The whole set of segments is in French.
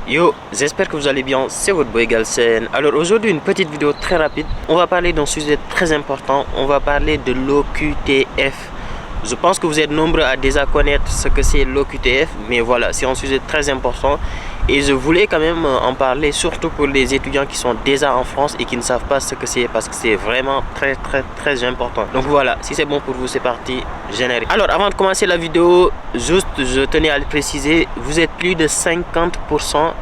Yo, j'espère que vous allez bien, c'est votre boy Galsen. Alors aujourd'hui une petite vidéo très rapide. On va parler d'un sujet très important, on va parler de l'OQTF. Je pense que vous êtes nombreux à déjà connaître ce que c'est l'OQTF, mais voilà, c'est un sujet très important. Et je voulais quand même en parler, surtout pour les étudiants qui sont déjà en France et qui ne savent pas ce que c'est, parce que c'est vraiment très important. Donc voilà, si c'est bon pour vous, c'est parti, générique. Alors avant de commencer la vidéo, juste je tenais à le préciser, vous êtes plus de 50%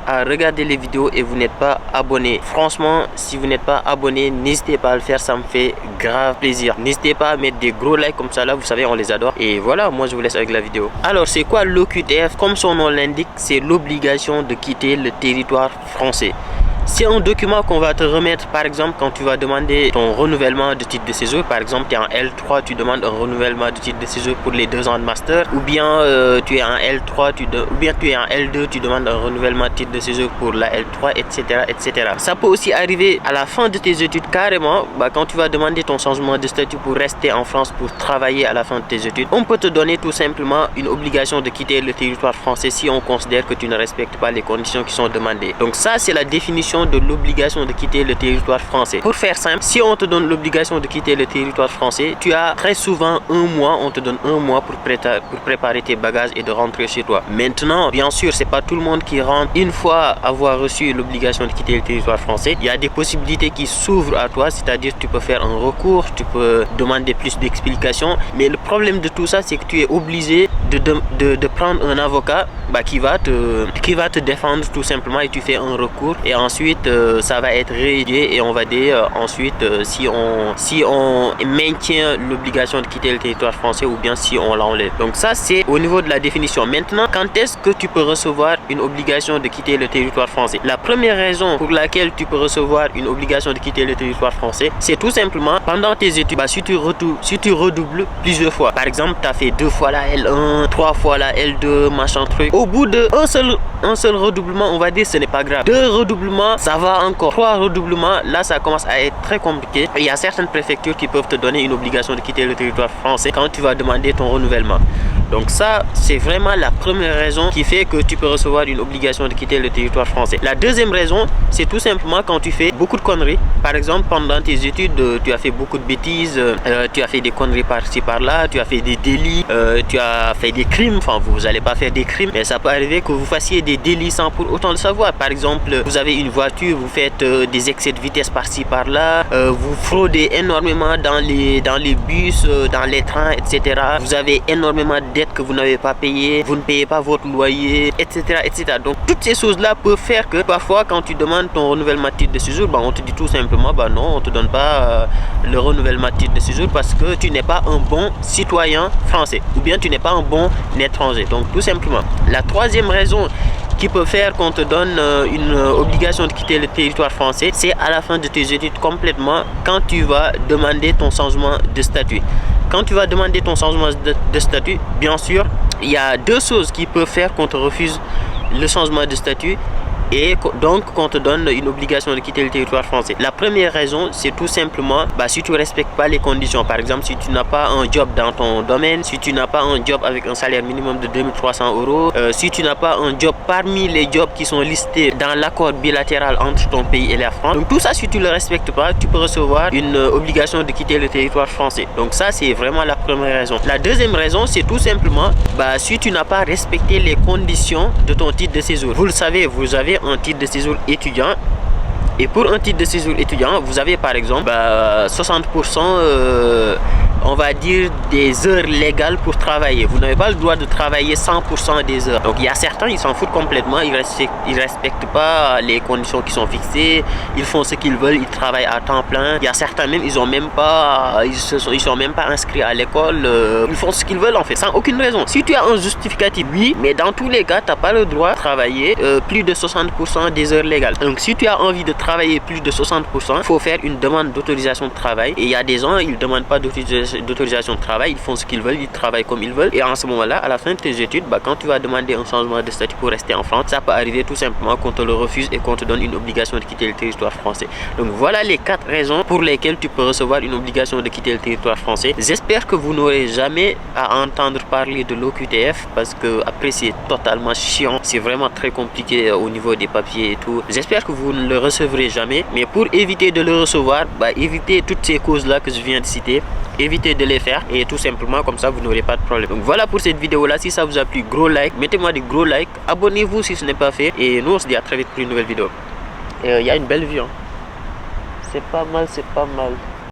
à regarder les vidéos et vous n'êtes pas abonné. Franchement, si vous n'êtes pas abonné, n'hésitez pas à le faire, ça me fait grave plaisir. N'hésitez pas à mettre des gros likes comme ça, là vous savez, on les adore. Et voilà, moi je vous laisse avec la vidéo. Alors c'est quoi l'OQTF? Comme son nom l'indique, c'est l'obligation de quitter le territoire français. C'est un document qu'on va te remettre, par exemple, quand tu vas demander ton renouvellement de titre de séjour. Par exemple, tu es en L3, tu demandes un renouvellement de titre de séjour pour les 2 ans de master. Ou bien tu es en L3, ou bien tu es en L2, tu demandes un renouvellement de titre de séjour pour la L3, etc. Ça peut aussi arriver à la fin de tes études, carrément, quand tu vas demander ton changement de statut pour rester en France, pour travailler à la fin de tes études. On peut te donner tout simplement une obligation de quitter le territoire français si on considère que tu ne respectes pas les conditions qui sont demandées. Donc ça, c'est la définition de l'obligation de quitter le territoire français. Pour faire simple, si on te donne l'obligation de quitter le territoire français, tu as très souvent un mois, on te donne un mois pour préparer tes bagages et de rentrer chez toi. Maintenant, bien sûr, c'est pas tout le monde qui rentre une fois avoir reçu l'obligation de quitter le territoire français. Il y a des possibilités qui s'ouvrent à toi, c'est-à-dire tu peux faire un recours, tu peux demander plus d'explications, mais le problème de tout ça, c'est que tu es obligé de prendre un avocat qui va te défendre tout simplement, et tu fais un recours et ensuite ça va être réétudié et on va dire ensuite si on maintient l'obligation de quitter le territoire français ou bien si on l'enlève. Donc ça, c'est au niveau de la définition. Maintenant, quand est-ce que tu peux recevoir une obligation de quitter le territoire français? La première raison pour laquelle tu peux recevoir une obligation de quitter le territoire français, c'est tout simplement pendant tes études. Si tu redoubles plusieurs fois, par exemple tu as fait 2 fois la L1, 3 fois la L2, machin truc, au bout de un seul redoublement, on va dire ce n'est pas grave. 2 redoublements, ça va encore. 3 redoublements, là ça commence à être très compliqué. Et il y a certaines préfectures qui peuvent te donner une obligation de quitter le territoire français quand tu vas demander ton renouvellement. Donc ça, c'est vraiment la première raison qui fait que tu peux recevoir une obligation de quitter le territoire français. La deuxième raison, c'est tout simplement quand tu fais beaucoup de conneries. Par exemple, pendant tes études, tu as fait beaucoup de bêtises, tu as fait des conneries par-ci par-là, tu as fait des délits, tu as fait des crimes. Enfin, vous n'allez pas faire des crimes, mais ça peut arriver que vous fassiez des délits sans pour autant le savoir. Par exemple, vous avez une voiture, vous faites des excès de vitesse par-ci par-là, vous fraudez énormément dans les bus, dans les trains, etc. Vous avez énormément de dettes que vous n'avez pas payées, vous ne payez pas votre loyer, etc. Donc toutes ces choses-là peuvent faire que parfois quand tu demandes ton renouvellement de titre de séjour, on te dit tout simplement non, on te donne pas le renouvellement de titre de séjour parce que tu n'es pas un bon citoyen français ou bien tu n'es pas un bon étranger. Donc tout simplement. La troisième raison qui peut faire qu'on te donne une obligation de quitter le territoire français, c'est à la fin de tes études complètement, quand tu vas demander ton changement de statut. Quand tu vas demander ton changement de statut, bien sûr, il y a 2 choses qui peuvent faire qu'on te refuse le changement de statut et donc qu'on te donne une obligation de quitter le territoire français. La première raison, c'est tout simplement si tu ne respectes pas les conditions. Par exemple, si tu n'as pas un job dans ton domaine, si tu n'as pas un job avec un salaire minimum de 2300 €, si tu n'as pas un job parmi les jobs qui sont listés dans l'accord bilatéral entre ton pays et la France. Donc tout ça, si tu ne le respectes pas, tu peux recevoir une obligation de quitter le territoire français. Donc ça, c'est vraiment la première raison. La deuxième raison, c'est tout simplement si tu n'as pas respecté les conditions de ton titre de séjour. Vous le savez, vous avez un titre de séjour étudiant. Et pour un titre de séjour étudiant, vous avez par exemple 60%, on va dire, des heures légales pour travailler. Vous n'avez pas le droit de travailler 100% des heures. Donc il y a certains, ils s'en foutent complètement, ils respectent pas les conditions qui sont fixées, ils font ce qu'ils veulent, ils travaillent à temps plein. Il y a certains même, ils sont même pas inscrits à l'école, ils font ce qu'ils veulent en fait, sans aucune raison. Si tu as un justificatif, oui, mais dans tous les cas, tu n'as pas le droit de travailler plus de 60% des heures légales. Donc si tu as envie de travailler plus de 60%, il faut faire une demande d'autorisation de travail. Et il y a des gens, ils ne demandent pas d'autorisation d'autorisation de travail, ils font ce qu'ils veulent, ils travaillent comme ils veulent. Et en ce moment-là, à la fin de tes études, quand tu vas demander un changement de statut pour rester en France, ça peut arriver tout simplement qu'on te le refuse et qu'on te donne une obligation de quitter le territoire français. Donc voilà les 4 raisons pour lesquelles tu peux recevoir une obligation de quitter le territoire français. J'espère que vous n'aurez jamais à entendre parler de l'OQTF parce que après c'est totalement chiant, c'est vraiment très compliqué au niveau des papiers et tout. J'espère que vous ne le recevrez jamais, mais pour éviter de le recevoir, évitez toutes ces causes-là que je viens de citer. Évitez de les faire et tout simplement comme ça vous n'aurez pas de problème. Donc voilà pour cette vidéo là. Si ça vous a plu, gros like, mettez-moi des gros likes, abonnez-vous si ce n'est pas fait et nous on se dit à très vite pour une nouvelle vidéo. Il y a une belle vue, hein. C'est pas mal, c'est pas mal.